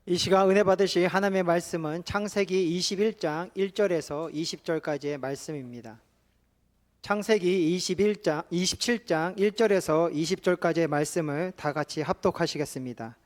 이 시간 은혜 받으실 하나님의 말씀은 창세기 21장 1절에서 20절까지의 말씀입니다. 창세기 27장 1절에서 20절까지의 말씀을 다 같이 합독하시겠습니다.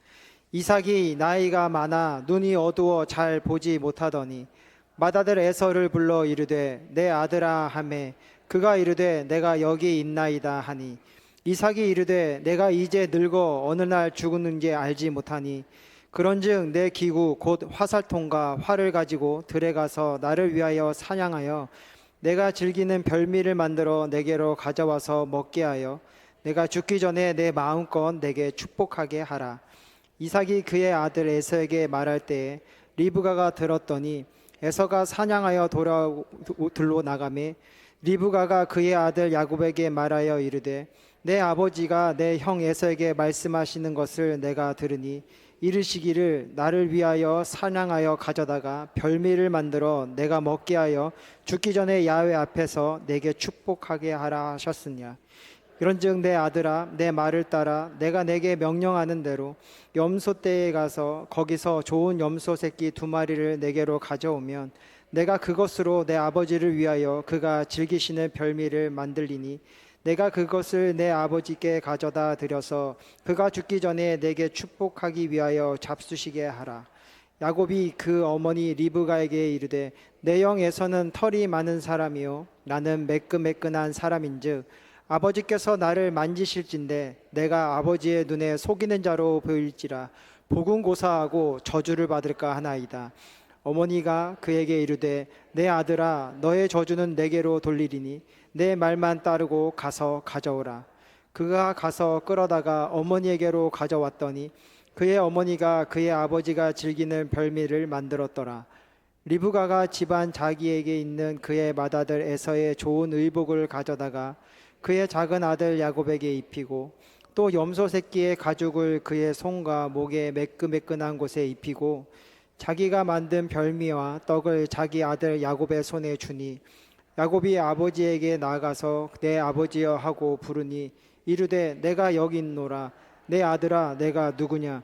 이삭이 나이가 많아 눈이 어두워 잘 보지 못하더니 맏아들 에서를 불러 이르되 내 아들아 하매 그가 이르되 내가 여기 있나이다 하니 이삭이 이르되 내가 이제 늙어 어느 날 죽었는지 알지 못하니 그런즉 내 기구 곧 화살통과 활을 가지고 들에 가서 나를 위하여 사냥하여 내가 즐기는 별미를 만들어 내게로 가져와서 먹게 하여 내가 죽기 전에 내 마음껏 내게 축복하게 하라. 이삭이 그의 아들 에서에게 말할 때에 리브가가 들었더니 에서가 사냥하여 들로 나가매 리브가가 그의 아들 야곱에게 말하여 이르되 내 아버지가 내 형 에서에게 말씀하시는 것을 내가 들으니 이르시기를 나를 위하여 사냥하여 가져다가 별미를 만들어 내가 먹게 하여 죽기 전에 야훼 앞에서 내게 축복하게 하라 하셨으냐. 그런즉 내 아들아 내 말을 따라 내가 내게 명령하는 대로 염소떼에 가서 거기서 좋은 염소 새끼 2마리를 내게로 가져오면 내가 그것으로 내 아버지를 위하여 그가 즐기시는 별미를 만들리니 내가 그것을 내 아버지께 가져다 드려서 그가 죽기 전에 내게 축복하기 위하여 잡수시게 하라. 야곱이 그 어머니 리브가에게 이르되 내 형 에서는 털이 많은 사람이요 나는 매끈매끈한 사람인즉 아버지께서 나를 만지실진데 내가 아버지의 눈에 속이는 자로 보일지라 보금고사하고 저주를 받을까 하나이다. 어머니가 그에게 이르되 내 아들아 너의 저주는 내게로 돌리리니 내 말만 따르고 가서 가져오라. 그가 가서 끌어다가 어머니에게로 가져왔더니 그의 어머니가 그의 아버지가 즐기는 별미를 만들었더라. 리브가가 집안 자기에게 있는 그의 맏아들 에서의 좋은 의복을 가져다가 그의 작은 아들 야곱에게 입히고 또 염소 새끼의 가죽을 그의 손과 목에 매끈매끈한 곳에 입히고 자기가 만든 별미와 떡을 자기 아들 야곱의 손에 주니 야곱이 아버지에게 나아가서 내 아버지여 하고 부르니 이르되 내가 여기 있노라. 내 아들아 내가 누구냐.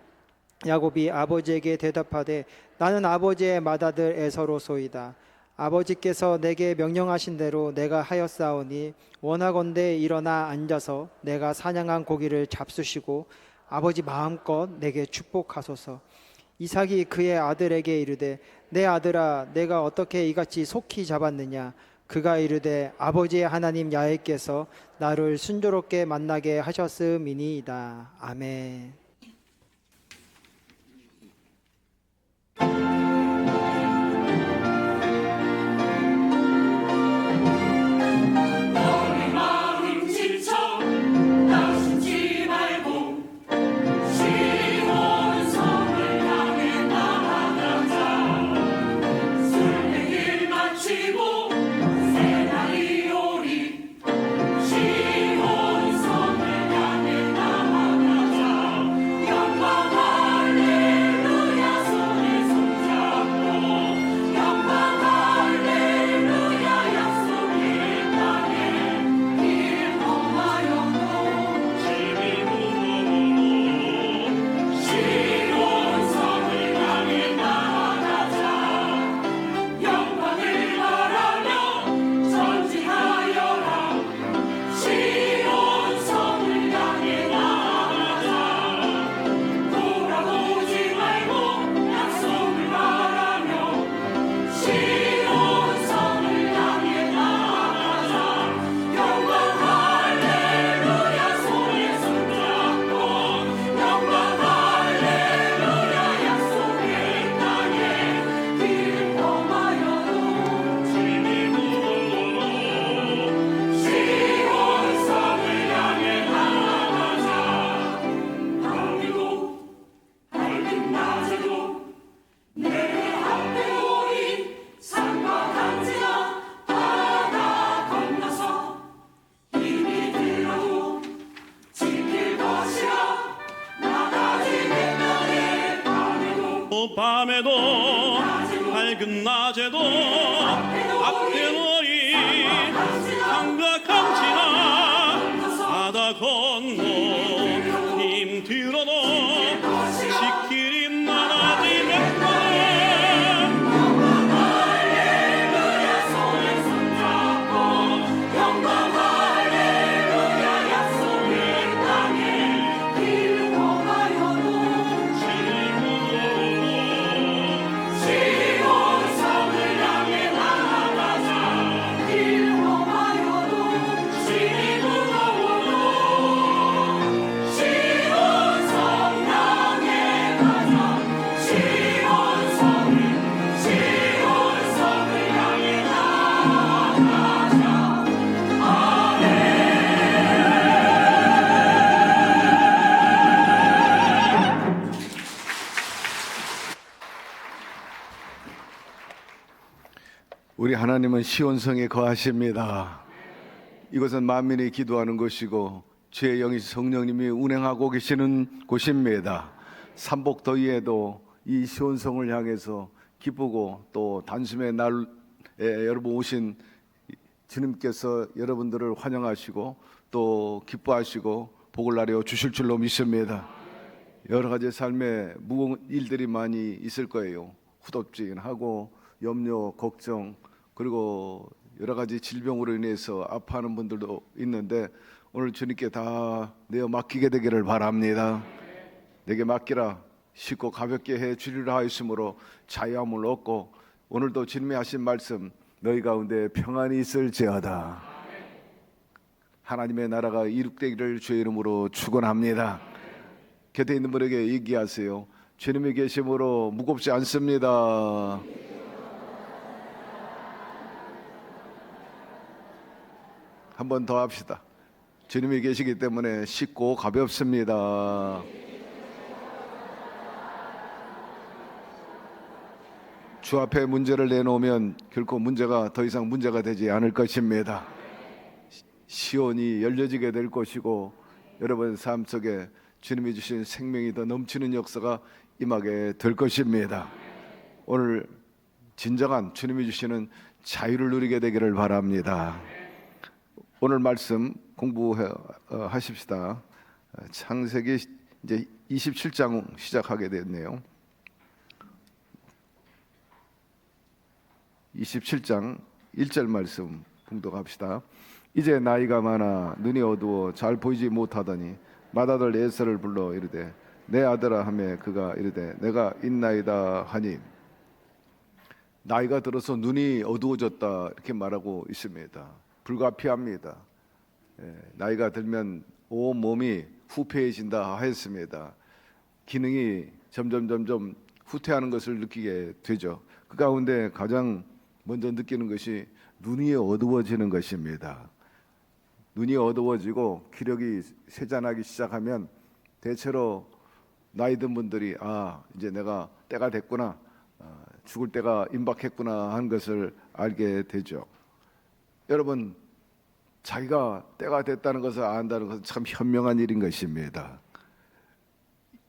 야곱이 아버지에게 대답하되 나는 아버지의 맏아들 에서로소이다. 아버지께서 내게 명령하신 대로 내가 하였사오니 원하건대 일어나 앉아서 내가 사냥한 고기를 잡수시고 아버지 마음껏 내게 축복하소서. 이삭이 그의 아들에게 이르되 내 아들아 내가 어떻게 이같이 속히 잡았느냐. 그가 이르되 아버지의 하나님 야훼께서 나를 순조롭게 만나게 하셨음이니이다. 아멘. 밤에도 밝은 낮에도 앞에 너희 강과 강지나 바다 건너 힘들어도 지키리 나라지며 우리 하나님은 시온성에 거하십니다. 이것은 만민이 기도하는 곳이고 주의 영이 성령님이 운행하고 계시는 곳입니다. 삼복더위에도 이 시온성을 향해서 기쁘고 또 단숨의 날에 여러분 오신 주님께서 여러분들을 환영하시고 또 기뻐하시고 복을 나려 주실 줄로 믿습니다. 여러 가지 삶에 무거운 일들이 많이 있을 거예요. 후덥지근하고 염려, 걱정, 그리고 여러 가지 질병으로 인해서 아파하는 분들도 있는데 오늘 주님께 다 내어 맡기게 되기를 바랍니다. 내게 맡기라 쉽고 가볍게 해 주리라 하였으므로 자유함을 얻고 오늘도 주님이 하신 말씀 너희 가운데 평안이 있을지어다. 하나님의 나라가 이룩되기를 주의 이름으로 축원합니다. 곁에 있는 분에게 얘기하세요. 주님이 계심으로 무겁지 않습니다. 한 번 더 합시다. 주님이 계시기 때문에 쉽고 가볍습니다. 주 앞에 문제를 내놓으면 결코 문제가 더 이상 문제가 되지 않을 것입니다. 시온이 열려지게 될 것이고 여러분 삶 속에 주님이 주신 생명이 더 넘치는 역사가 임하게 될 것입니다. 오늘 진정한 주님이 주시는 자유를 누리게 되기를 바랍니다. 오늘 말씀 공부하십시다. 창세기 이제 27장 시작하게 됐네요. 27장 1절 말씀 봉독합시다. 이제 나이가 많아 눈이 어두워 잘 보이지 못하더니 맏아들 에서를 불러 이르되 내 아들아 하매 그가 이르되 내가 있나이다 하니 나이가 들어서 눈이 어두워졌다 이렇게 말하고 있습니다. 불가피합니다. 나이가 들면 온 몸이 후패해진다 하였습니다. 기능이 점점 후퇴하는 것을 느끼게 되죠. 그 가운데 가장 먼저 느끼는 것이 눈이 어두워지는 것입니다. 눈이 어두워지고 기력이 쇠잔하기 시작하면 대체로 나이 든 분들이 이제 내가 때가 됐구나, 죽을 때가 임박했구나 하는 것을 알게 되죠. 여러분, 자기가 때가 됐다는 것을 안다는 것은 참 현명한 일인 것입니다.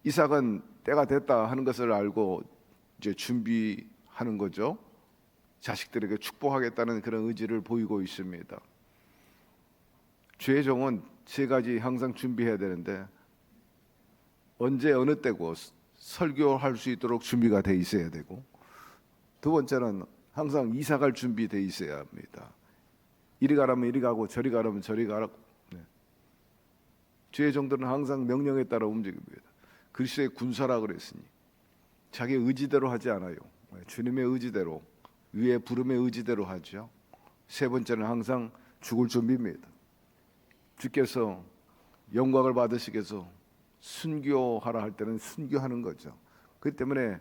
이삭은 때가 됐다 하는 것을 알고 이제 준비하는 거죠. 자식들에게 축복하겠다는 그런 의지를 보이고 있습니다. 주의 종은 세 가지 항상 준비해야 되는데 언제 어느 때고 설교할 수 있도록 준비가 돼 있어야 되고, 두 번째는 항상 이사 갈 준비돼 있어야 합니다. 이리 가라면 이리 가고 저리 가라면 저리 가라고. 주의 종들은 항상 명령에 따라 움직입니다. 그리스도의 군사라 그랬으니 자기 의지대로 하지 않아요. 주님의 의지대로, 위의 부름의 의지대로 하죠. 세 번째는 항상 죽을 준비입니다. 주께서 영광을 받으시기 위해서 순교하라 할 때는 순교하는 거죠. 그렇기 때문에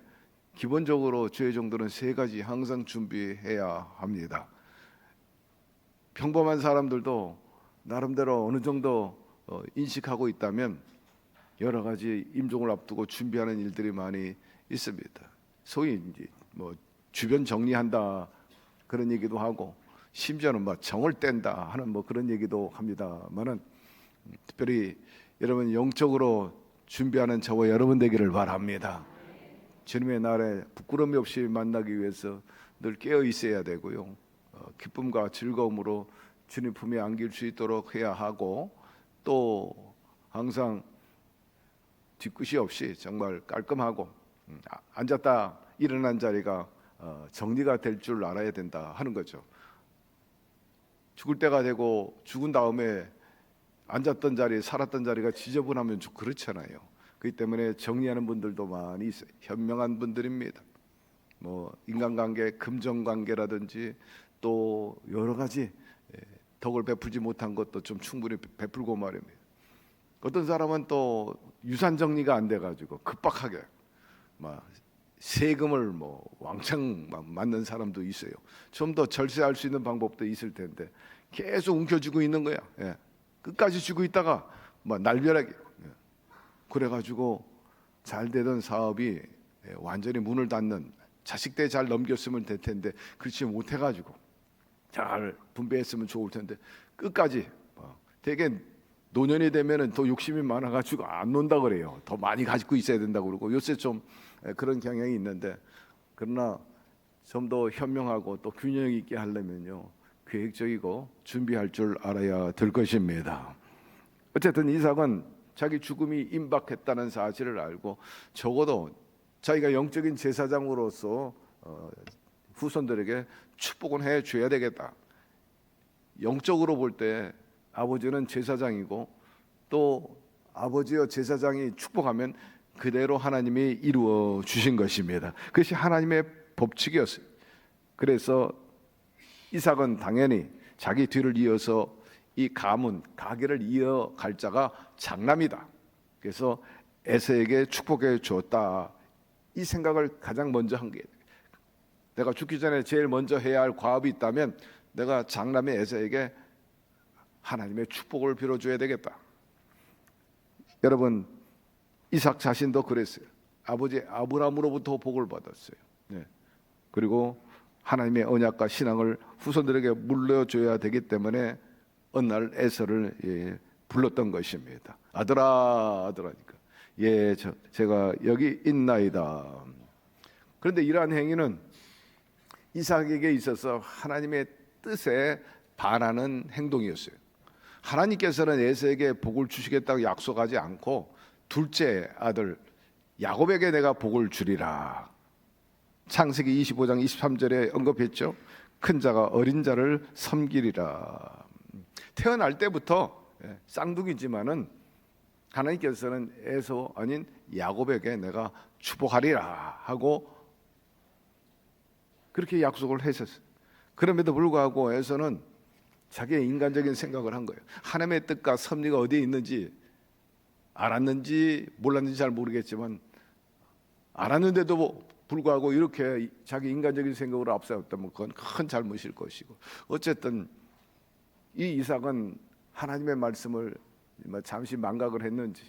기본적으로 주의 종들은 세 가지 항상 준비해야 합니다. 평범한 사람들도 나름대로 어느 정도 인식하고 있다면 여러 가지 임종을 앞두고 준비하는 일들이 많이 있습니다. 소위 이제 뭐 주변 정리한다 그런 얘기도 하고, 심지어는 뭐 정을 뗀다 하는 뭐 그런 얘기도 합니다만은, 특별히 여러분 영적으로 준비하는 저와 여러분 되기를 바랍니다. 주님의 날에 부끄러움이 없이 만나기 위해서 늘 깨어 있어야 되고요. 기쁨과 즐거움으로 주님 품에 안길 수 있도록 해야 하고, 또 항상 뒤끝이 없이 정말 깔끔하고 앉았다 일어난 자리가 정리가 될 줄 알아야 된다 하는 거죠. 죽을 때가 되고 죽은 다음에 앉았던 자리, 살았던 자리가 지저분하면 좀 그렇잖아요. 그렇기 때문에 정리하는 분들도 많이 있어요. 현명한 분들입니다. 뭐 인간관계, 금전관계라든지 또 여러 가지 덕을 베풀지 못한 것도 좀 충분히 베풀고 말입니다. 어떤 사람은 또 유산 정리가 안 돼가지고 급박하게 막 세금을 뭐 왕창 맞는 사람도 있어요. 좀 더 절세할 수 있는 방법도 있을 텐데 계속 움켜쥐고 있는 거야. 끝까지 쥐고 있다가 막 날벼락이. 그래가지고 잘 되던 사업이 완전히 문을 닫는 자식 때 잘 넘겼으면 될 텐데 그렇지 못해가지고 잘 분배했으면 좋을 텐데 끝까지 되게 노년이 되면은 더 욕심이 많아가지고 안 논다 그래요. 더 많이 가지고 있어야 된다고 그러고 요새 좀 그런 경향이 있는데, 그러나 좀 더 현명하고 또 균형 있게 하려면요 계획적이고 준비할 줄 알아야 될 것입니다. 어쨌든 이삭은 자기 죽음이 임박했다는 사실을 알고 적어도 자기가 영적인 제사장으로서 후손들에게 축복은 해줘야 되겠다. 영적으로 볼 때 아버지는 제사장이고 또 아버지와 제사장이 축복하면 그대로 하나님이 이루어 주신 것입니다. 그것이 하나님의 법칙이었어요. 그래서 이삭은 당연히 자기 뒤를 이어서 이 가문, 가게를 이어갈 자가 장남이다. 그래서 에서에게 축복해 주었다. 이 생각을 가장 먼저 한 게, 내가 죽기 전에 제일 먼저 해야 할 과업이 있다면 내가 장남의 에서에게 하나님의 축복을 빌어줘야 되겠다. 여러분, 이삭 자신도 그랬어요. 아버지 아브라함으로부터 복을 받았어요. 네. 그리고 하나님의 언약과 신앙을 후손들에게 물려줘야 되기 때문에 어느 날 에서를 불렀던 것입니다. 아들아, 아들아니까. 예, 제가 여기 있나이다. 그런데 이러한 행위는 이삭에게 있어서 하나님의 뜻에 반하는 행동이었어요. 하나님께서는 에서에게 복을 주시겠다고 약속하지 않고 둘째 아들 야곱에게 내가 복을 주리라. 창세기 25장 23절에 언급했죠. 큰 자가 어린 자를 섬기리라. 태어날 때부터 쌍둥이지만은 하나님께서는 에서 아닌 야곱에게 내가 축복하리라 하고 그렇게 약속을 하셨어요. 그럼에도 불구하고 에서는 자기의 인간적인 생각을 한 거예요. 하나님의 뜻과 섭리가 어디에 있는지 알았는지 몰랐는지 잘 모르겠지만 알았는데도 불구하고 이렇게 자기 인간적인 생각으로 앞세웠다면 그건 큰 잘못일 것이고, 어쨌든 이 이삭은 하나님의 말씀을 잠시 망각을 했는지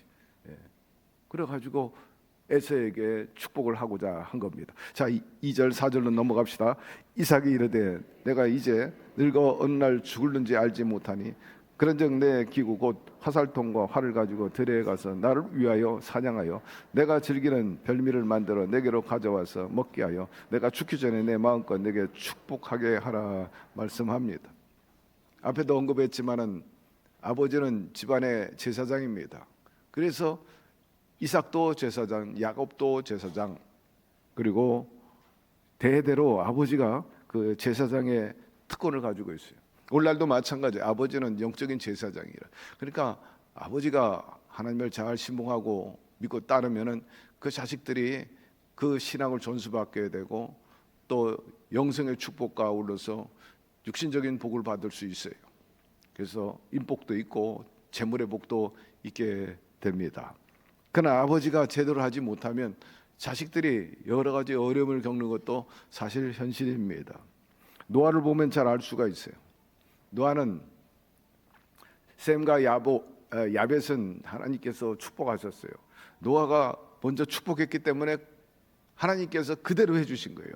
그래가지고 에서에게 축복을 하고자 한 겁니다. 자, 2절 4절로 넘어갑시다. 이삭이 이르되 내가 이제 늙어 어느 날 죽을는지 알지 못하니 그런즉 내 기구 곧 화살통과 활을 가지고 들에 가서 나를 위하여 사냥하여 내가 즐기는 별미를 만들어 내게로 가져와서 먹게 하여 내가 죽기 전에 내 마음껏 내게 축복하게 하라 말씀합니다. 앞에도 언급했지만은 아버지는 집안의 제사장입니다. 그래서 이삭도 제사장, 야곱도 제사장, 그리고 대대로 아버지가 그 제사장의 특권을 가지고 있어요. 오늘날도 마찬가지. 아버지는 영적인 제사장이라. 그러니까 아버지가 하나님을 잘 신봉하고 믿고 따르면은 그 자식들이 그 신앙을 전수받게 되고 또 영성의 축복과 아울러서 육신적인 복을 받을 수 있어요. 그래서 인복도 있고 재물의 복도 있게 됩니다. 그러나 아버지가 제대로 하지 못하면 자식들이 여러 가지 어려움을 겪는 것도 사실 현실입니다. 노아를 보면 잘 알 수가 있어요. 노아는 셈과 야벳은 하나님께서 축복하셨어요. 노아가 먼저 축복했기 때문에 하나님께서 그대로 해주신 거예요.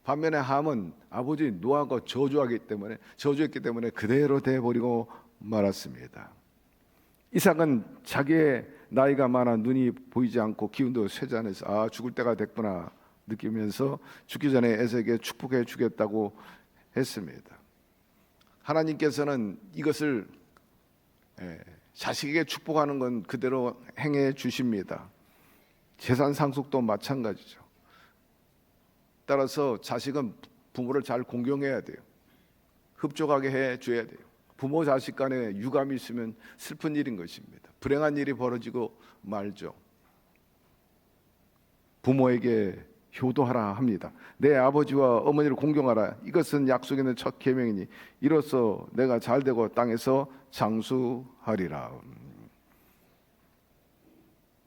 반면에 함은 아버지 노아가 저주했기 때문에 그대로 돼버리고 말았습니다. 이삭은 자기의 나이가 많아 눈이 보이지 않고 기운도 쇠지 않아서 죽을 때가 됐구나 느끼면서 죽기 전에 에서에게 축복해 주겠다고 했습니다. 하나님께서는 이것을 자식에게 축복하는 건 그대로 행해 주십니다. 재산 상속도 마찬가지죠. 따라서 자식은 부모를 잘 공경해야 돼요. 흡족하게 해줘야 돼요. 부모 자식 간에 유감이 있으면 슬픈 일인 것입니다. 불행한 일이 벌어지고 말죠. 부모에게 효도하라 합니다. 내 아버지와 어머니를 공경하라. 이것은 약속에 있는 첫 계명이니 이로써 내가 잘되고 땅에서 장수하리라.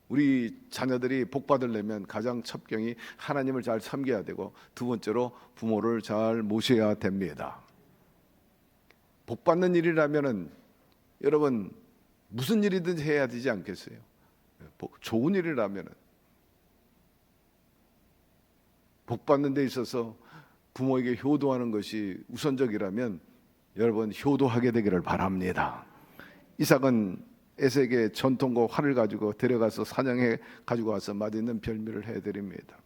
우리 자녀들이 복 받으려면 가장 첩경이 하나님을 잘 섬겨야 되고 두 번째로 부모를 잘 모셔야 됩니다. 복 받는 일이라면은 여러분 무슨 일이든 해야 되지 않겠어요? 좋은 일이라면은 복 받는 데 있어서 부모에게 효도하는 것이 우선적이라면 여러분 효도하게 되기를 바랍니다. 이삭은 에색의 전통과 활을 가지고 데려가서 사냥해 가지고 와서 맛있는 별미를 해드립니다.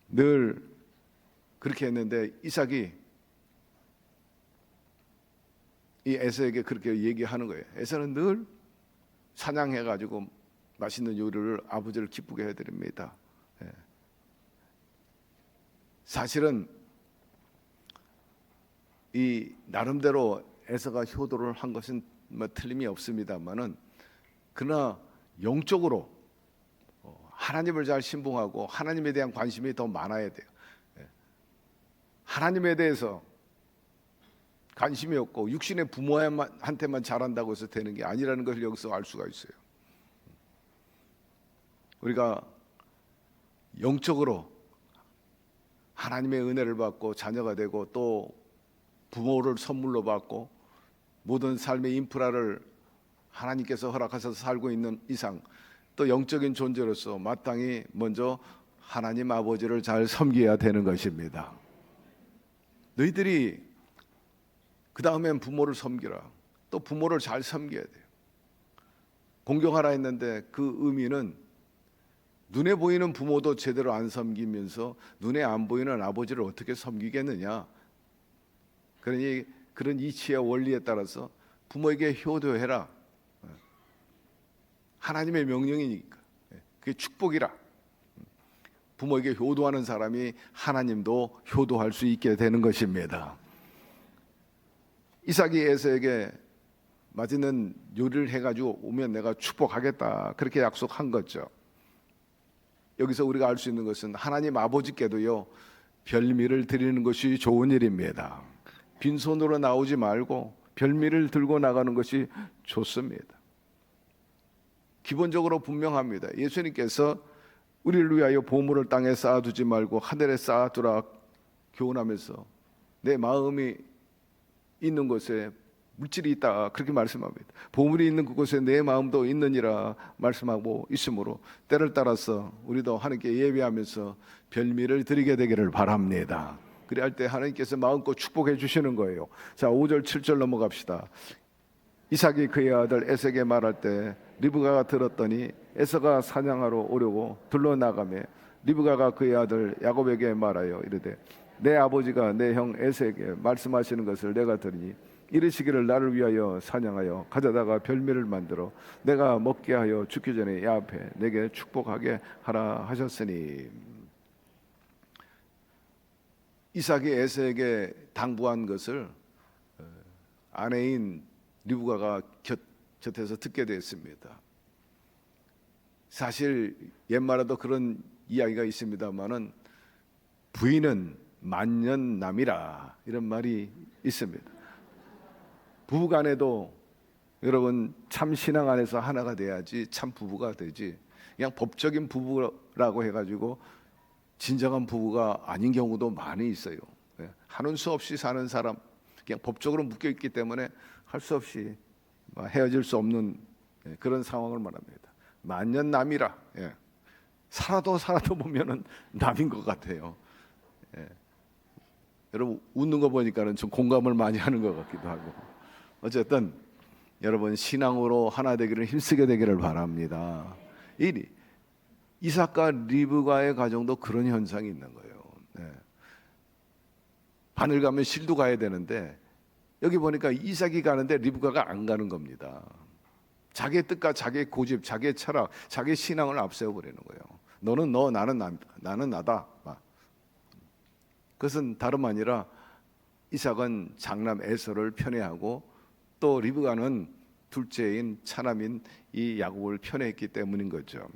늘 그렇게 했는데 이삭이 이 에서에게 그렇게 얘기하는 거예요. 에서는 늘 사냥해 가지고 맛있는 요리를 아버지를 기쁘게 해드립니다. 사실은 이 나름대로 에서가 효도를 한 것은 뭐 틀림이 없습니다만은 그러나 영적으로 하나님을 잘 신봉하고 하나님에 대한 관심이 더 많아야 돼요. 하나님에 대해서 관심이 없고 육신의 부모한테만 잘한다고 해서 되는 게 아니라는 것을 여기서 알 수가 있어요. 우리가 영적으로 하나님의 은혜를 받고 자녀가 되고 또 부모를 선물로 받고 모든 삶의 인프라를 하나님께서 허락하셔서 살고 있는 이상 또 영적인 존재로서 마땅히 먼저 하나님 아버지를 잘 섬겨야 되는 것입니다. 너희들이 그 다음엔 부모를 섬기라. 또 부모를 잘 섬겨야 돼요. 공경하라 했는데 그 의미는 눈에 보이는 부모도 제대로 안 섬기면서 눈에 안 보이는 아버지를 어떻게 섬기겠느냐. 그러니 그런 이치와 원리에 따라서 부모에게 효도해라. 하나님의 명령이니까. 그게 축복이라. 부모에게 효도하는 사람이 하나님도 효도할 수 있게 되는 것입니다. 이삭이 에서에게 맛있는 요리를 해가지고 오면 내가 축복하겠다 그렇게 약속한 거죠. 여기서 우리가 알 수 있는 것은 하나님 아버지께도요 별미를 드리는 것이 좋은 일입니다. 빈손으로 나오지 말고 별미를 들고 나가는 것이 좋습니다. 기본적으로 분명합니다. 예수님께서 우리를 위하여 보물을 땅에 쌓아두지 말고 하늘에 쌓아두라 교훈하면서 내 마음이 있는 곳에 물질이 있다 그렇게 말씀합니다. 보물이 있는 그곳에 내 마음도 있느니라 말씀하고 있으므로 때를 따라서 우리도 하나님께 예배하면서 별미를 드리게 되기를 바랍니다. 그래야 할 때 하나님께서 마음껏 축복해 주시는 거예요. 자, 5절 7절 넘어갑시다. 이삭이 그의 아들 에색에게 말할 때 리브가가 들었더니 에서가 사냥하러 오려고 들러나가매 리브가가 그의 아들 야곱에게 말하여 이르되 내 아버지가 내 형 에색에게 말씀하시는 것을 내가 들으니 이르시기를 나를 위하여 사냥하여 가져다가 별미를 만들어 내가 먹게 하여 죽기 전에 야 앞에 내게 축복하게 하라 하셨으니. 이삭이 에서에게 당부한 것을 아내인 리브가가 곁에서 듣게 됐습니다. 사실 옛말에도 그런 이야기가 있습니다만은 부인은 만년남이라 이런 말이 있습니다. 부부간에도 여러분 참 신앙 안에서 하나가 돼야지 참 부부가 되지 그냥 법적인 부부라고 해가지고 진정한 부부가 아닌 경우도 많이 있어요. 하는 수 없이 사는 사람 그냥 법적으로 묶여 있기 때문에 할 수 없이 헤어질 수 없는 그런 상황을 말합니다. 만년남이라 살아도 보면은 남인 것 같아요. 여러분 웃는 거 보니까는 좀 공감을 많이 하는 것 같기도 하고 어쨌든 여러분 신앙으로 하나 되기를 힘쓰게 되기를 바랍니다. 이삭과 리브가의 가정도 그런 현상이 있는 거예요. 바늘 가면 실도 가야 되는데 여기 보니까 이삭이 가는데 리브가가 안 가는 겁니다. 자기의 뜻과 자기의 고집, 자기의 철학, 자기의 신앙을 앞세워 버리는 거예요. 너는 너, 나는 나다. 그것은 다름 아니라 이삭은 장남 에서를 편애하고 또 리브가는 둘째인 차남인 이 야곱을 편애했기 때문인 거죠.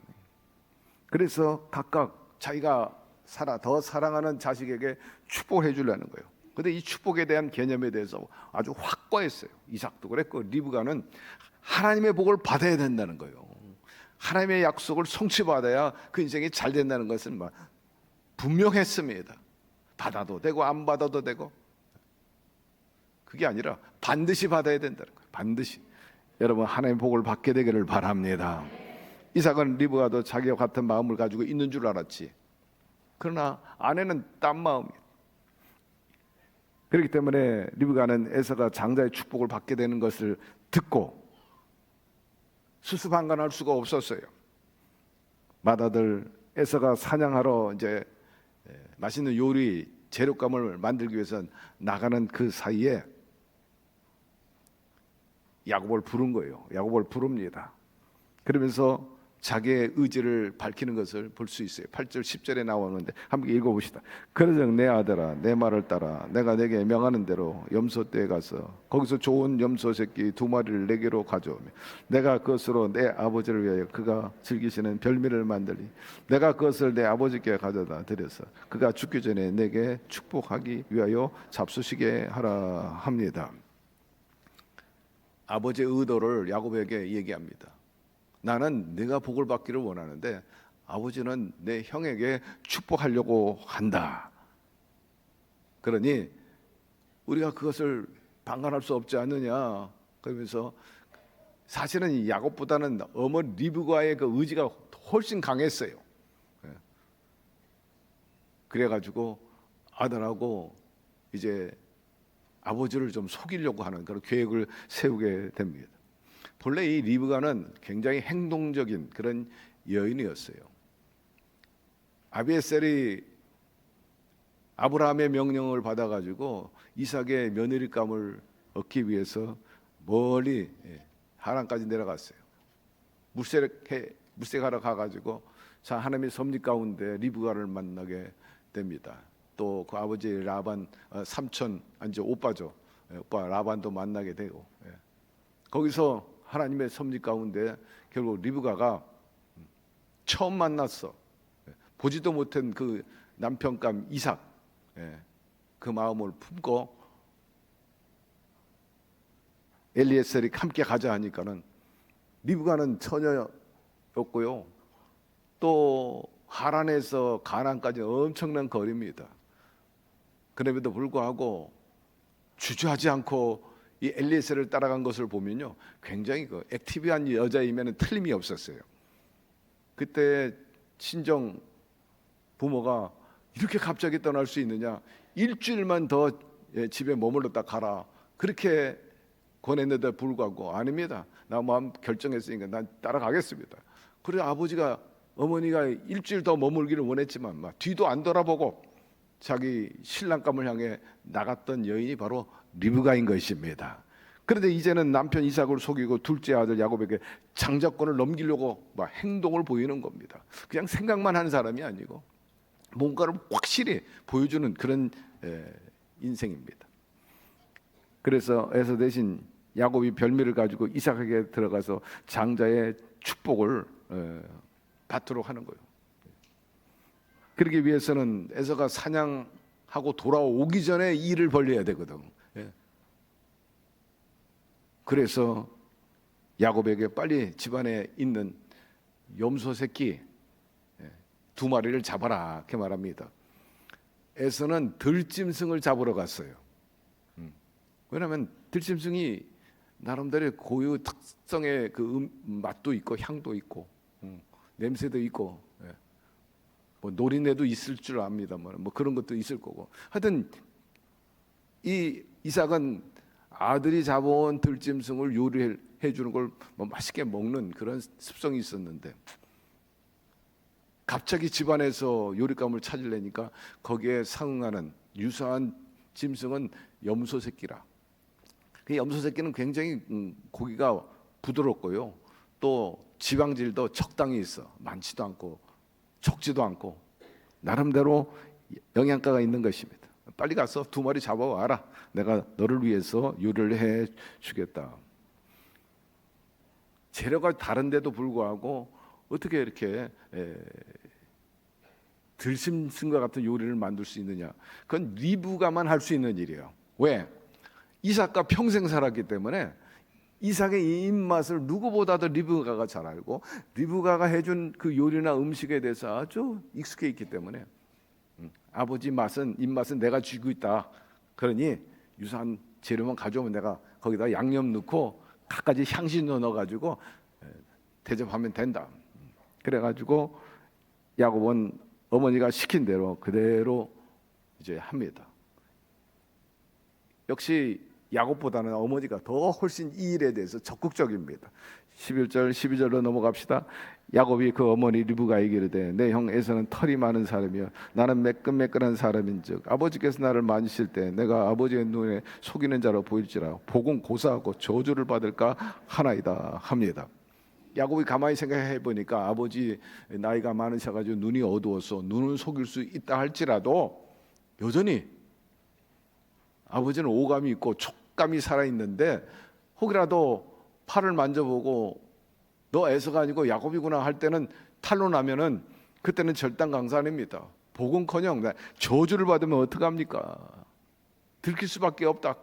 그래서 각각 자기가 더 사랑하는 자식에게 축복해 주려는 거예요. 그런데 이 축복에 대한 개념에 대해서 아주 확고했어요. 이삭도 그랬고 리브가는 하나님의 복을 받아야 된다는 거예요. 하나님의 약속을 성취받아야 그 인생이 잘 된다는 것은 분명했습니다. 받아도 되고 안 받아도 되고 그게 아니라 반드시 받아야 된다는 거예요. 반드시. 여러분 하나님의 복을 받게 되기를 바랍니다. 이삭은 리브가도 자기와 같은 마음을 가지고 있는 줄 알았지. 그러나 아내는 딴 마음이에요. 그렇기 때문에 리브가는 에서가 장자의 축복을 받게 되는 것을 듣고 수수방관할 수가 없었어요. 맏아들 에서가 사냥하러 이제 맛있는 요리 재료감을 만들기 위해서 나가는 그 사이에 야곱을 부른 거예요. 야곱을 부릅니다. 그러면서 자기의 의지를 밝히는 것을 볼 수 있어요. 8절 10절에 나오는데 함께 읽어봅시다. 그러즉 내 아들아 내 말을 따라 내가 내게 명하는 대로 염소떼에 가서 거기서 좋은 염소 새끼 2마리를 내게로 가져오며 내가 그것으로 내 아버지를 위하여 그가 즐기시는 별미를 만들리 내가 그것을 내 아버지께 가져다 드려서 그가 죽기 전에 내게 축복하기 위하여 잡수시게 하라 합니다. 아버지의 의도를 야곱에게 얘기합니다. 나는 네가 복을 받기를 원하는데 아버지는 내 형에게 축복하려고 한다. 그러니 우리가 그것을 방관할 수 없지 않느냐. 그러면서 사실은 이 야곱보다는 어머니 리브가의 그 의지가 훨씬 강했어요. 그래가지고 아들하고 이제 아버지를 좀 속이려고 하는 그런 계획을 세우게 됩니다. 본래 이 리브가는 굉장히 행동적인 그런 여인이었어요. 아비에셀이 아브라함의 명령을 받아가지고 이삭의 며느리감을 얻기 위해서 멀리 하란까지 내려갔어요. 물색하러 가가지고 자 하나님의 섭리 가운데 리브가를 만나게 됩니다. 또 그 아버지 라반 삼촌 이제 오빠죠. 오빠 라반도 만나게 되고 거기서 하나님의 섭리 가운데 결국 리브가가 처음 만났어. 보지도 못한 그 남편감 이삭 그 마음을 품고 엘리에셀이 함께 가자 하니까는 리브가는 처녀였고요. 또 하란에서 가나안까지 엄청난 거리입니다. 그럼에도 불구하고 주저하지 않고 이 엘리에셀을 따라간 것을 보면요, 굉장히 그 액티브한 여자이면 틀림이 없었어요. 그때 친정 부모가 이렇게 갑자기 떠날 수 있느냐? 일주일만 더 집에 머물렀다 가라. 그렇게 권했는데 불구하고 아닙니다. 나 마음 결정했으니까 난 따라가겠습니다. 그래서 어머니가 일주일 더 머물기를 원했지만 막 뒤도 안 돌아보고 자기 신랑감을 향해 나갔던 여인이 바로 리브가인 것입니다. 그런데 이제는 남편 이삭을 속이고 둘째 아들 야곱에게 장자권을 넘기려고 막 행동을 보이는 겁니다. 그냥 생각만 하는 사람이 아니고 뭔가를 확실히 보여주는 그런 인생입니다. 그래서 에서 대신 야곱이 별미를 가지고 이삭에게 들어가서 장자의 축복을 받도록 하는 거예요. 그러기 위해서는 에서가 사냥하고 돌아오기 전에 일을 벌려야 되거든. 그래서 야곱에게 빨리 집안에 있는 염소 새끼 2마리를 잡아라 이렇게 말합니다. 에서는 들짐승을 잡으러 갔어요. 왜냐하면 들짐승이 나름대로 고유 특성의 그 맛도 있고 향도 있고 냄새도 있고 뭐 노린내도 있을 줄 압니다만 뭐 그런 것도 있을 거고 하여튼 이 이삭은 아들이 잡아온 들짐승을 요리해 주는 걸 뭐 맛있게 먹는 그런 습성이 있었는데 갑자기 집안에서 요리감을 찾으려니까 거기에 상응하는 유사한 짐승은 염소 새끼라. 그 염소 새끼는 굉장히 고기가 부드럽고요. 또 지방질도 적당히 있어. 많지도 않고 적지도 않고 나름대로 영양가가 있는 것입니다. 빨리 가서 2마리 잡아와라. 내가 너를 위해서 요리를 해 주겠다. 재료가 다른데도 불구하고 어떻게 이렇게 들짐승과 같은 요리를 만들 수 있느냐? 그건 리브가만 할 수 있는 일이에요. 왜? 이삭과 평생 살았기 때문에 이삭의 이 입맛을 누구보다도 리브가가 잘 알고 리브가가 해준 그 요리나 음식에 대해서 아주 익숙해 있기 때문에 아버지 입맛은 내가 쥐고 있다. 그러니 유사한 재료만 가져오면 내가 거기다 양념 넣고 갖가지 향신료 넣어가지고 대접하면 된다. 그래가지고 야곱은 어머니가 시킨 대로 그대로 이제 합니다. 역시 야곱보다는 어머니가 더 훨씬 이 일에 대해서 적극적입니다. 11절 12절로 넘어갑시다. 야곱이 그 어머니 리브가에게 이르되 내 형 에서는 털이 많은 사람이여 나는 매끈매끈한 사람인즉 아버지께서 나를 만지실 때 내가 아버지의 눈에 속이는 자로 보일지라 복은 고사하고 저주를 받을까 하나이다 합니다. 야곱이 가만히 생각해 보니까 아버지 나이가 많으셔가지고 눈이 어두워서 눈은 속일 수 있다 할지라도 여전히 아버지는 오감이 있고 촉감이 살아있는데 혹이라도 팔을 만져보고 너 에서가 아니고 야곱이구나 할 때는 탈로 나면은 그때는 절단강산입니다. 복은커녕 저주를 받으면 어떡합니까? 들킬 수밖에 없다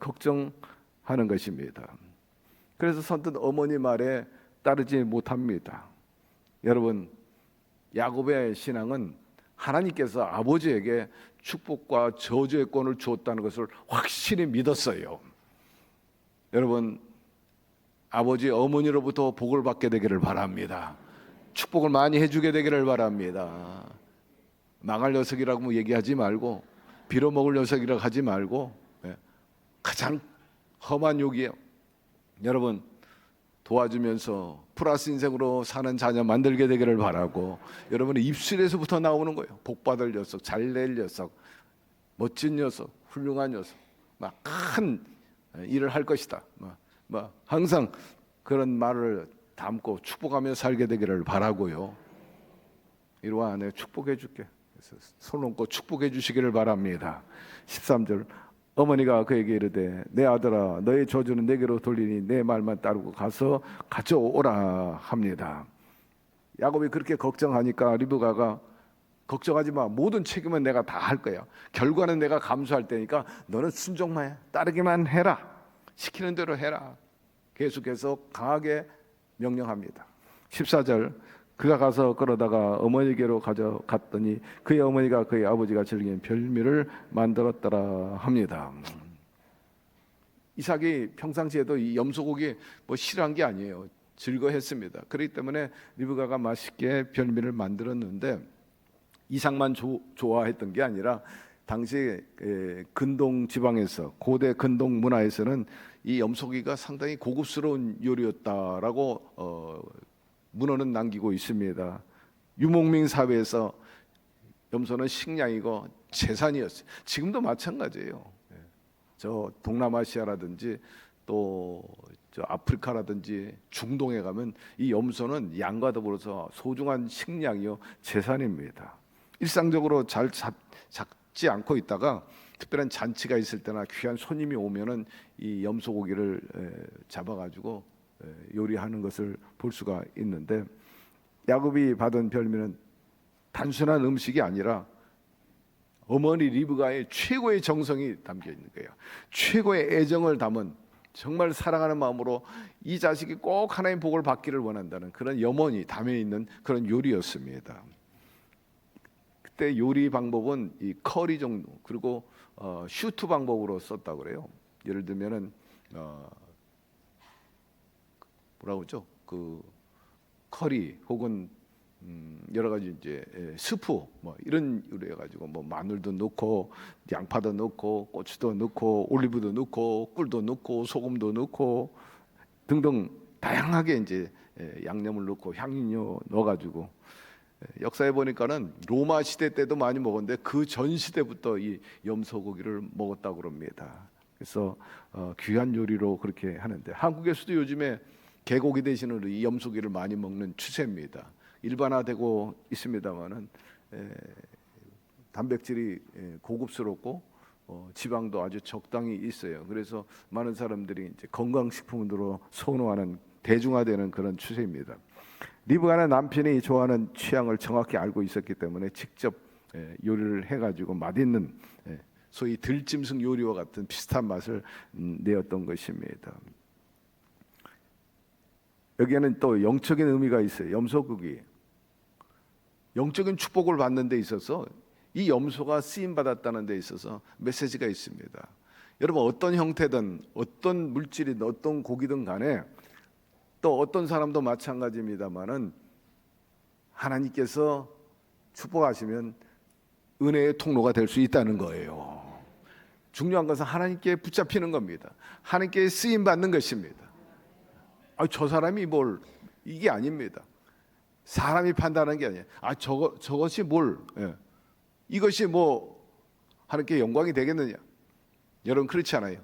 걱정하는 것입니다. 그래서 선뜻 어머니 말에 따르지 못합니다. 여러분, 야곱의 신앙은 하나님께서 아버지에게 축복과 저주의 권을 주었다는 것을 확실히 믿었어요. 여러분, 아버지 어머니로부터 복을 받게 되기를 바랍니다. 축복을 많이 해주게 되기를 바랍니다. 망할 녀석이라고 얘기하지 말고 빌어먹을 녀석이라고 하지 말고 가장 험한 욕이에요. 여러분, 도와주면서 플러스 인생으로 사는 자녀 만들게 되기를 바라고, 여러분의 입술에서부터 나오는 거예요. 복받을 녀석, 잘낼 녀석, 멋진 녀석, 훌륭한 녀석, 막 큰 일을 할 것이다, 항상 그런 말을 담고 축복하며 살게 되기를 바라고요. 이리와 내가 축복해 줄게. 손 얹고 축복해 주시기를 바랍니다. 13절 어머니가 그에게 이르되 내 아들아 너의 저주는 내게로 돌리니 내 말만 따르고 가서 가져오라 합니다. 야곱이 그렇게 걱정하니까 리브가가 걱정하지 마, 모든 책임은 내가 다 할 거야. 결과는 내가 감수할 테니까 너는 순종만 해, 따르기만 해라, 시키는 대로 해라. 계속해서 강하게 명령합니다. 14절 그가 가서 끌어다가 어머니께로 가져갔더니 그의 어머니가 그의 아버지가 즐긴 별미를 만들었더라 합니다. 이삭이 평상시에도 이 염소고기 싫어한 게 아니에요. 즐거워했습니다. 그렇기 때문에 리브가가 맛있게 별미를 만들었는데 이삭만 좋아했던 게 아니라 당시 근동 지방에서, 고대 근동 문화에서는 이 염소고기가 상당히 고급스러운 요리였다라고 문헌은 남기고 있습니다. 유목민 사회에서 염소는 식량이고 재산이었어요. 지금도 마찬가지예요. 저 동남아시아라든지 또 저 아프리카라든지 중동에 가면 이 염소는 양과 더불어서 소중한 식량이요 재산입니다. 일상적으로 잘 잡지 않고 있다가 특별한 잔치가 있을 때나 귀한 손님이 오면은 이 염소고기를 잡아가지고 요리하는 것을 볼 수가 있는데, 야곱이 받은 별미는 단순한 음식이 아니라 어머니 리브가의 최고의 정성이 담겨 있는 거예요. 최고의 애정을 담은, 정말 사랑하는 마음으로 이 자식이 꼭 하나님 복을 받기를 원한다는 그런 염원이 담겨 있는 그런 요리였습니다. 그때 요리 방법은 이 커리 정도, 그리고 슈트 방법으로 썼다고 그래요. 예를 들면은 뭐라고 그러죠? 그 커리 혹은 여러 가지 이제 스프 이런 요리 해가지고 마늘도 넣고 양파도 넣고 고추도 넣고 올리브도 넣고 꿀도 넣고 소금도 넣고 등등 다양하게 이제 양념을 넣고 향신료 넣어가지고, 역사에 보니까는 로마 시대 때도 많이 먹었는데 그 전 시대부터 이 염소고기를 먹었다고 그럽니다. 그래서 귀한 요리로 그렇게 하는데, 한국에서도 요즘에 개고기 대신으로 이 염소고기를 많이 먹는 추세입니다. 일반화되고 있습니다만은 단백질이 고급스럽고 지방도 아주 적당히 있어요. 그래서 많은 사람들이 이제 건강식품으로 선호하는, 대중화되는 그런 추세입니다. 리브가는 남편이 좋아하는 취향을 정확히 알고 있었기 때문에 직접 요리를 해가지고 맛있는, 소위 들짐승 요리와 같은 비슷한 맛을 내었던 것입니다. 여기에는 또 영적인 의미가 있어요. 염소고기, 영적인 축복을 받는 데 있어서 이 염소가 쓰임 받았다는 데 있어서 메시지가 있습니다. 여러분, 어떤 형태든 어떤 물질이든 어떤 고기든 간에, 또 어떤 사람도 마찬가지입니다만은 하나님께서 축복하시면 은혜의 통로가 될 수 있다는 거예요. 중요한 것은 하나님께 붙잡히는 겁니다. 하나님께 쓰임 받는 것입니다. 저 사람이 뭘, 이게 아닙니다. 사람이 판단하는 게 아니에요. 저것이 뭘, 이것이 뭐 하나님께 영광이 되겠느냐? 여러분, 그렇지 않아요.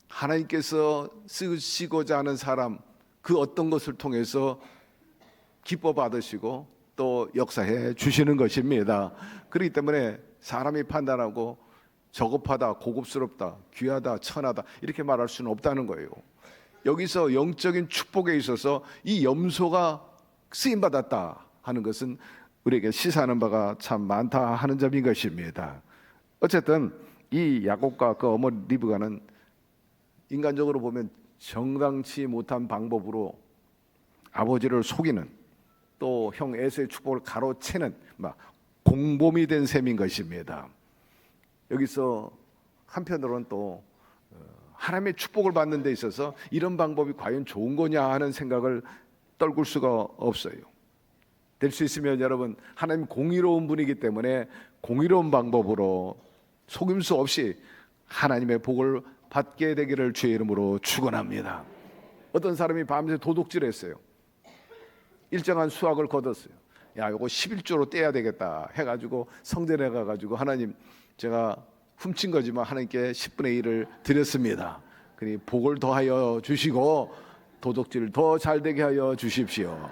하나님께서 쓰시고자 하는 사람, 그 어떤 것을 통해서 기뻐 받으시고 또 역사해 주시는 것입니다. 그렇기 때문에 사람이 판단하고 저급하다, 고급스럽다, 귀하다, 천하다 이렇게 말할 수는 없다는 거예요. 여기서 영적인 축복에 있어서 이 염소가 쓰임 받았다 하는 것은 우리에게 시사하는 바가 참 많다 하는 점인 것입니다. 어쨌든 이 야곱과 그 어머니 리브가는 인간적으로 보면 정당치 못한 방법으로 아버지를 속이는, 또 형 에서의 축복을 가로채는 막 공범이 된 셈인 것입니다. 여기서 한편으로는 또 하나님의 축복을 받는 데 있어서 이런 방법이 과연 좋은 거냐 하는 생각을 떨굴 수가 없어요. 될 수 있으면 여러분, 하나님 공의로운 분이기 때문에 공의로운 방법으로 속임수 없이 하나님의 복을 받게 되기를 주의 이름으로 축원합니다. 어떤 사람이 밤새 도둑질했어요. 일정한 수확을 거뒀어요. 야, 이거 11조로 떼야 되겠다 해가지고 성전에 가가지고 하나님, 제가 훔친 거지만 하나님께 10분의 1을 드렸습니다. 그러니 복을 더하여 주시고 도둑질을 더 잘되게 하여 주십시오.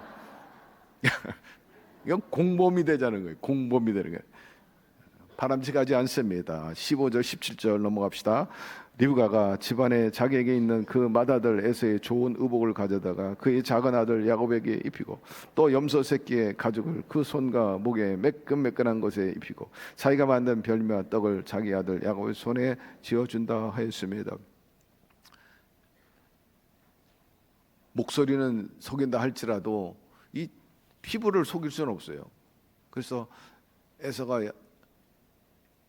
이건 공범이 되자는 거예요. 공범이 되는 거예요. 바람직하지 않습니다. 15절 17절 넘어갑시다. 리브가가 집안에 자기에게 있는 그 맏아들 에서의 좋은 의복을 가져다가 그의 작은 아들 야곱에게 입히고 또 염소 새끼의 가죽을 그 손과 목에 매끈매끈한 것에 입히고 자기가 만든 별미와 떡을 자기 아들 야곱의 손에 쥐어준다 하였습니다. 목소리는 속인다 할지라도 이 피부를 속일 수는 없어요. 그래서 에서가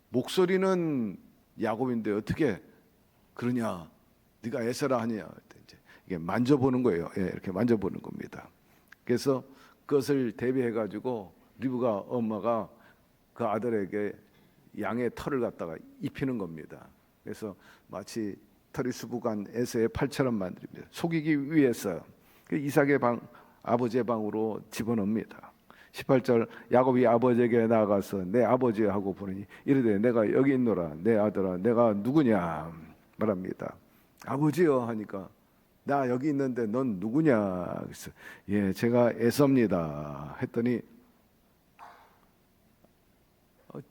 목소리는 야곱인데 어떻게 그러냐? 네가 에서라 하냐? 이제 이게 만져보는 거예요. 이렇게 만져보는 겁니다. 그래서 그것을 대비해 가지고 리브가 엄마가 그 아들에게 양의 털을 갖다가 입히는 겁니다. 그래서 마치 털이 수북한 에서의 팔처럼 만듭니다. 속이기 위해서 이삭의 방, 아버지의 방으로 집어넣습니다. 18절 야곱이 아버지에게 나아가서 내 아버지 하고 부르니 이르되 내가 여기 있노라 내 아들아 내가 누구냐 말합니다. 아버지요 하니까 나 여기 있는데 넌 누구냐? 그래서 예 제가 에서입니다 했더니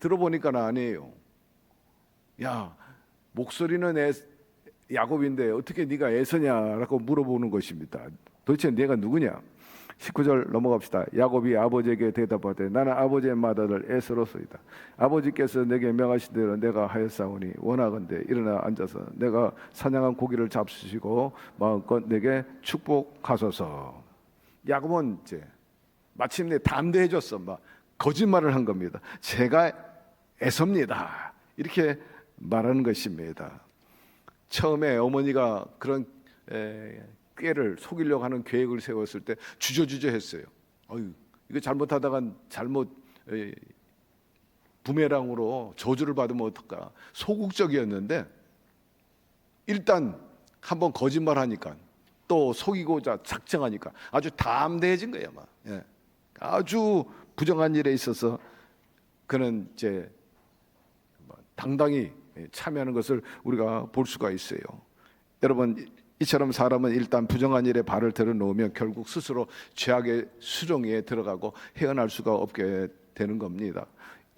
들어보니까 아니에요. 야 목소리는 야곱인데 어떻게 네가 에서냐라고 물어보는 것입니다. 도대체 네가 누구냐? 19절 넘어갑시다. 야곱이 아버지에게 대답하되 나는 아버지의 맏아들 에서로소이다. 아버지께서 내게 명하신 대로 내가 하였사오니 원하건대 일어나 앉아서 내가 사냥한 고기를 잡수시고 마음껏 내게 축복하소서. 야곱은 이제 마침내 담대해졌어. 막 거짓말을 한 겁니다. 제가 에서입니다. 이렇게 말하는 것입니다. 처음에 어머니가 그런 꾀를 속이려고 하는 계획을 세웠을 때 주저주저했어요. 이거 잘못하다간 잘못 부메랑으로 저주를 받으면 어떨까? 소극적이었는데 일단 한번 거짓말하니까 또 속이고자 작정하니까 아주 담대해진 거예요. 아주 부정한 일에 있어서 그는 이제 당당히 참여하는 것을 우리가 볼 수가 있어요. 여러분 이처럼 사람은 일단 부정한 일에 발을 들어놓으면 결국 스스로 죄악의 수렁에 들어가고 헤어날 수가 없게 되는 겁니다.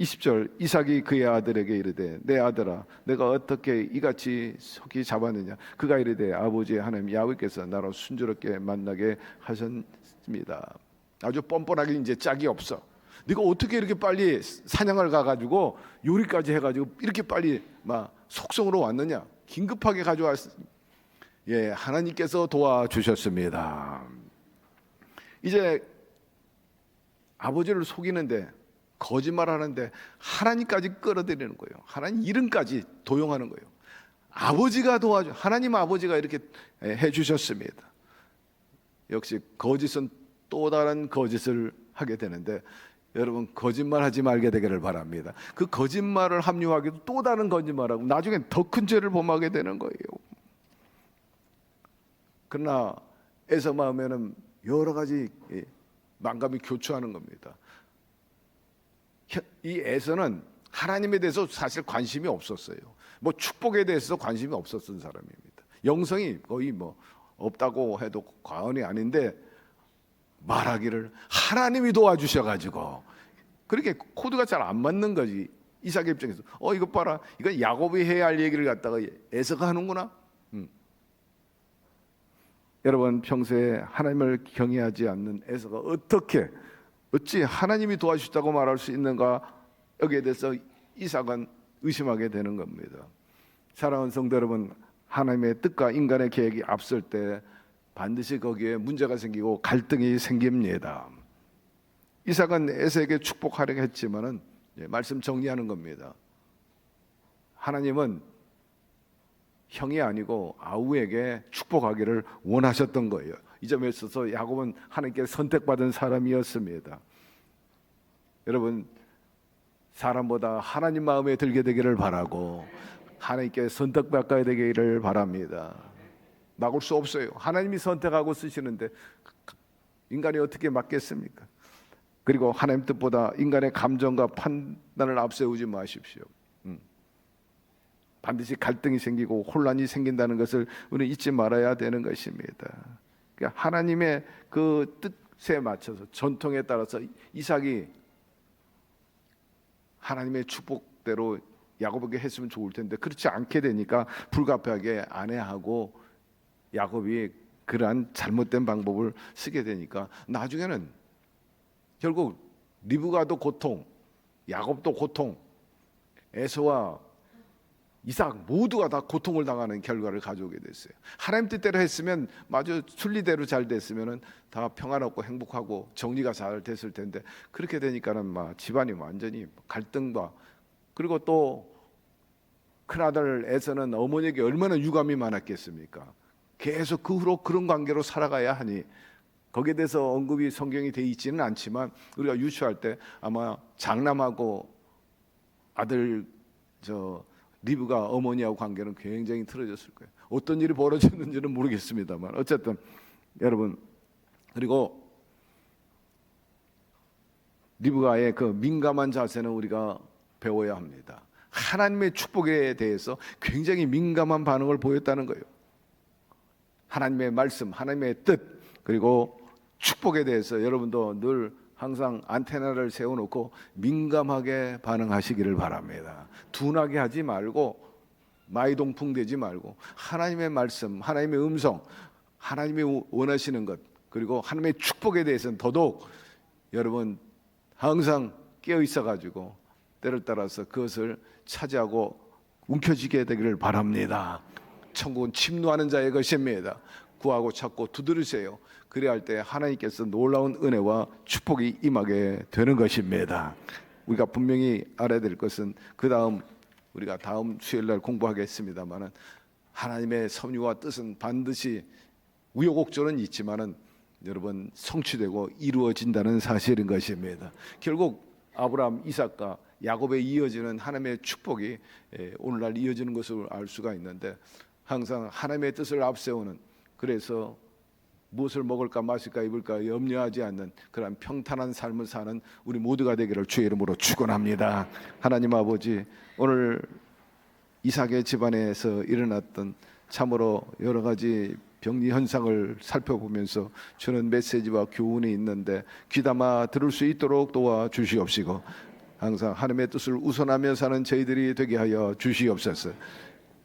20절 이삭이 그의 아들에게 이르되 내 아들아 내가 어떻게 이같이 속히 잡았느냐? 그가 이르되 아버지의 하나님 야훼께서 나로 순조롭게 만나게 하셨습니다. 아주 뻔뻔하게 이제 짝이 없어. 네가 어떻게 이렇게 빨리 사냥을 가가지고 요리까지 해가지고 이렇게 빨리 막 속성으로 왔느냐? 긴급하게 가져왔습니다. 예, 하나님께서 도와주셨습니다. 이제 아버지를 속이는데 거짓말하는데 하나님까지 끌어들이는 거예요. 하나님 이름까지 도용하는 거예요. 아버지가 도와줘. 하나님 아버지가 이렇게 해주셨습니다. 역시 거짓은 또 다른 거짓을 하게 되는데 여러분 거짓말하지 말게 되기를 바랍니다. 그 거짓말을 합리화하기도 또 다른 거짓말하고 나중엔 더 큰 죄를 범하게 되는 거예요. 그러나 에서 마음에는 여러 가지 만감이 교차하는 겁니다. 이 에서는 하나님에 대해서 사실 관심이 없었어요. 뭐 축복에 대해서 관심이 없었던 사람입니다. 영성이 거의 뭐 없다고 해도 과언이 아닌데 말하기를 하나님이 도와주셔가지고 그렇게 코드가 잘 안 맞는 거지. 이삭의 입장에서 이거 봐라, 이건 야곱이 해야 할 얘기를 갖다가 에서가 하는구나. 여러분 평소에 하나님을 경외하지 않는 에서가 어찌 하나님이 도와주셨다고 말할 수 있는가, 여기에 대해서 이삭은 의심하게 되는 겁니다. 사랑하는 성도 여러분, 하나님의 뜻과 인간의 계획이 앞설 때 반드시 거기에 문제가 생기고 갈등이 생깁니다. 이삭은 에서에게 축복하려고 했지만은 말씀 정리하는 겁니다. 하나님은 형이 아니고 아우에게 축복하기를 원하셨던 거예요. 이 점에 있어서 야곱은 하나님께 선택받은 사람이었습니다. 여러분, 사람보다 하나님 마음에 들게 되기를 바라고 하나님께 선택받게 되기를 바랍니다. 막을 수 없어요. 하나님이 선택하고 쓰시는데 인간이 어떻게 막겠습니까? 그리고 하나님 뜻보다 인간의 감정과 판단을 앞세우지 마십시오. 반드시 갈등이 생기고 혼란이 생긴다는 것을 우리는 잊지 말아야 되는 것입니다. 그러니까 하나님의 그 뜻에 맞춰서 전통에 따라서 이삭이 하나님의 축복대로 야곱에게 했으면 좋을 텐데 그렇지 않게 되니까 불가피하게 아내하고 야곱이 그러한 잘못된 방법을 쓰게 되니까 나중에는 결국 리브가도 고통, 야곱도 고통, 에서와 이삭 모두가 다 고통을 당하는 결과를 가져오게 됐어요. 하나님 뜻대로 했으면 마저 순리대로 잘 됐으면은 다 평안하고 행복하고 정리가 잘 됐을 텐데 그렇게 되니까는 막 집안이 완전히 갈등과, 그리고 또 큰아들 에서는 어머니에게 얼마나 유감이 많았겠습니까? 계속 그 후로 그런 관계로 살아가야 하니 거기에 대해서 언급이 성경이 돼 있지는 않지만 우리가 유추할 때 아마 장남하고 아들 리브가 어머니하고 관계는 굉장히 틀어졌을 거예요. 어떤 일이 벌어졌는지는 모르겠습니다만 어쨌든 여러분, 그리고 리브가의 그 민감한 자세는 우리가 배워야 합니다. 하나님의 축복에 대해서 굉장히 민감한 반응을 보였다는 거예요. 하나님의 말씀, 하나님의 뜻, 그리고 축복에 대해서 여러분도 늘 항상 안테나를 세워놓고 민감하게 반응하시기를 바랍니다. 둔하게 하지 말고 마이동풍되지 말고 하나님의 말씀, 하나님의 음성, 하나님이 원하시는 것, 그리고 하나님의 축복에 대해서는 더더욱 여러분 항상 깨어 있어가지고 때를 따라서 그것을 차지하고 움켜쥐게 되기를 바랍니다. 천국은 침노하는 자의 것입니다. 구하고 찾고 두드리세요. 그래야 할 때 하나님께서 놀라운 은혜와 축복이 임하게 되는 것입니다. 우리가 분명히 알아야 될 것은 우리가 다음 수요일날 공부하겠습니다만은 하나님의 섭리와 뜻은 반드시 우여곡절은 있지만은 여러분 성취되고 이루어진다는 사실인 것입니다. 결국 아브라함, 이삭과 야곱에 이어지는 하나님의 축복이 오늘날 이어지는 것을 알 수가 있는데 항상 하나님의 뜻을 앞세우는, 그래서 무엇을 먹을까 마실까 입을까 염려하지 않는 그런 평탄한 삶을 사는 우리 모두가 되기를 주의 이름으로 축원합니다. 하나님 아버지, 오늘 이삭의 집안에서 일어났던 참으로 여러 가지 병리 현상을 살펴보면서 주는 메시지와 교훈이 있는데 귀담아 들을 수 있도록 도와주시옵시고 항상 하나님의 뜻을 우선하며 사는 저희들이 되게 하여 주시옵소서.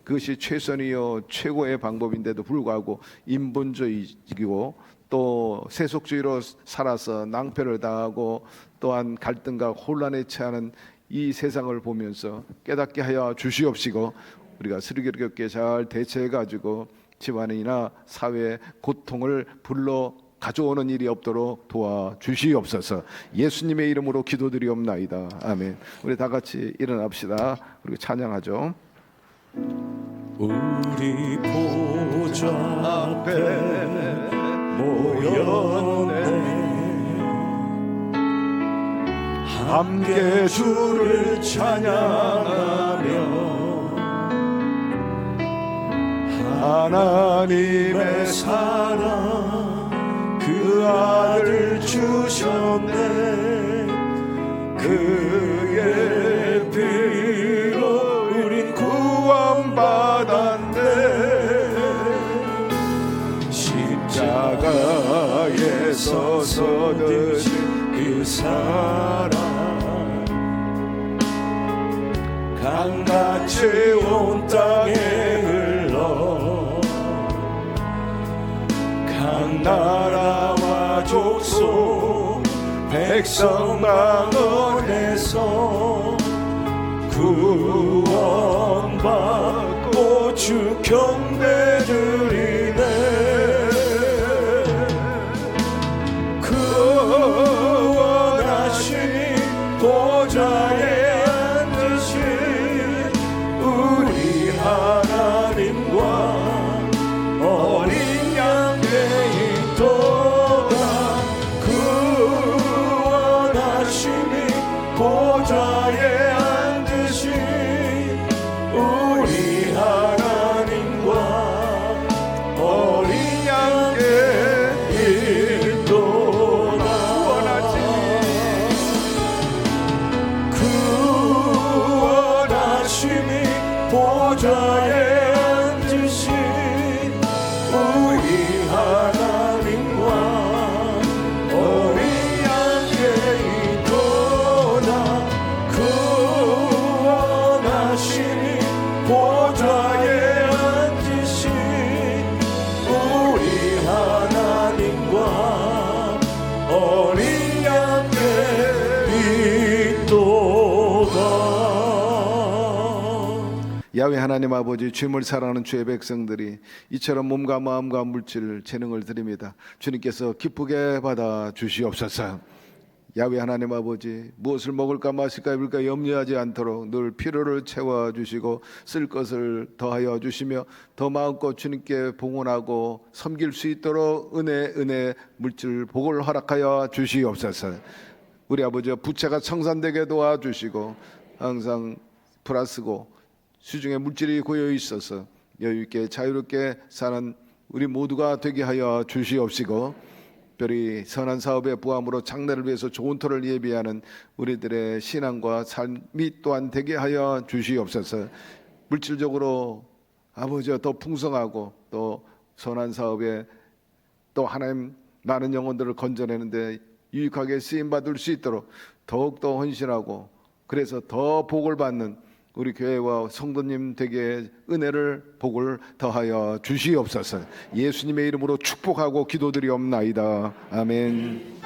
그것이 최선이요 최고의 방법인데도 불구하고 인본주의이고 또 세속주의로 살아서 낭패를 당하고 또한 갈등과 혼란에 처하는 이 세상을 보면서 깨닫게 하여 주시옵시고 우리가 슬기롭게 잘 대처해가지고 집안이나 사회에 고통을 불러 가져오는 일이 없도록 도와주시옵소서. 예수님의 이름으로 기도드리옵나이다. 아멘. 우리 다 같이 일어납시다. 그리고 찬양하죠. 우리 보좌 앞에 모였네 함께 주를 찬양하며 하나님의 사랑 그 아들 주셨네. 그의 피로 우린 구원받았네. 십자가에 서서 드신 그 사랑 강같이 온 땅에 흘러 각 나라와 족속 백성 망원에서 구원받고 주 경배 드리네. 구원하시니 보좌에 앉으신 우리 하나님과 어린 양께 있도다. 구원하시니 보좌에 앉으신 우리 하나님과 어린 양께 있도다. 구원하시니 보좌에 앉으신 우리 하나님과 어린 양께 있도다. 구원하시니 보좌에 앉으신 우리 하나님과 어린 양께 있도다. 야훼 하나님 아버지, 주님을 사랑하는 주의 백성들이 이처럼 몸과 마음과 물질 재능을 드립니다. 주님께서 기쁘게 받아 주시옵소서. 야훼 하나님 아버지, 무엇을 먹을까 마실까 입을까 염려하지 않도록 늘 필요를 채워주시고 쓸 것을 더하여 주시며 더 마음껏 주님께 봉헌하고 섬길 수 있도록 은혜 물질 복을 허락하여 주시옵소서. 우리 아버지, 부채가 청산되게 도와주시고 항상 플러스고 수중에 물질이 고여 있어서 여유있게 자유롭게 사는 우리 모두가 되게 하여 주시옵시고, 특별히 선한 사업의 부함으로 장래를 위해서 좋은 터를 예비하는 우리들의 신앙과 삶이 또한 되게 하여 주시옵소서. 물질적으로 아버지와 더 풍성하고 또 선한 사업에 또 하나님 많은 영혼들을 건져내는데 유익하게 쓰임받을 수 있도록 더욱더 헌신하고, 그래서 더 복을 받는 우리 교회와 성도님 되게 은혜를 복을 더하여 주시옵소서. 예수님의 이름으로 축복하고 기도드리옵나이다. 아멘.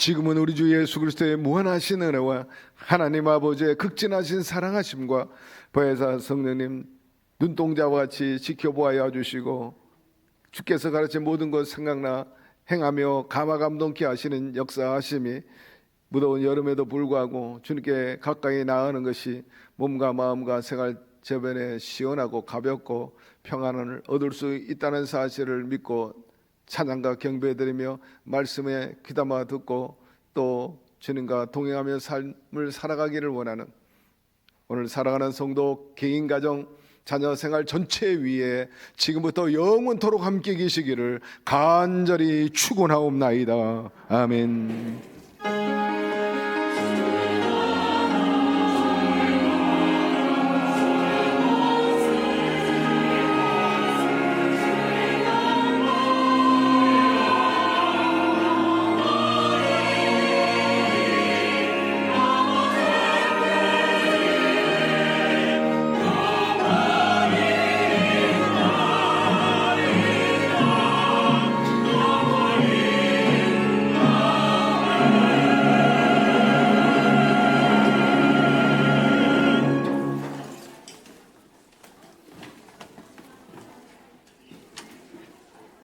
지금은 우리 주 예수 그리스도의 무한하신 은혜와 하나님 아버지의 극진하신 사랑하심과 보혜사 성령님 눈동자와 같이 지켜보아야 주시고 주께서 가르친 모든 것 생각나 행하며 감화감동케 하시는 역사하심이 무더운 여름에도 불구하고 주님께 가까이 나아가는 것이 몸과 마음과 생활 저변에 시원하고 가볍고 평안을 얻을 수 있다는 사실을 믿고 찬양과 경배드리며 말씀에 귀담아 듣고 또 주님과 동행하며 삶을 살아가기를 원하는 오늘 살아가는 성도 개인 가정 자녀 생활 전체 위에 지금부터 영원토록 함께 계시기를 간절히 축원하옵나이다. 아멘.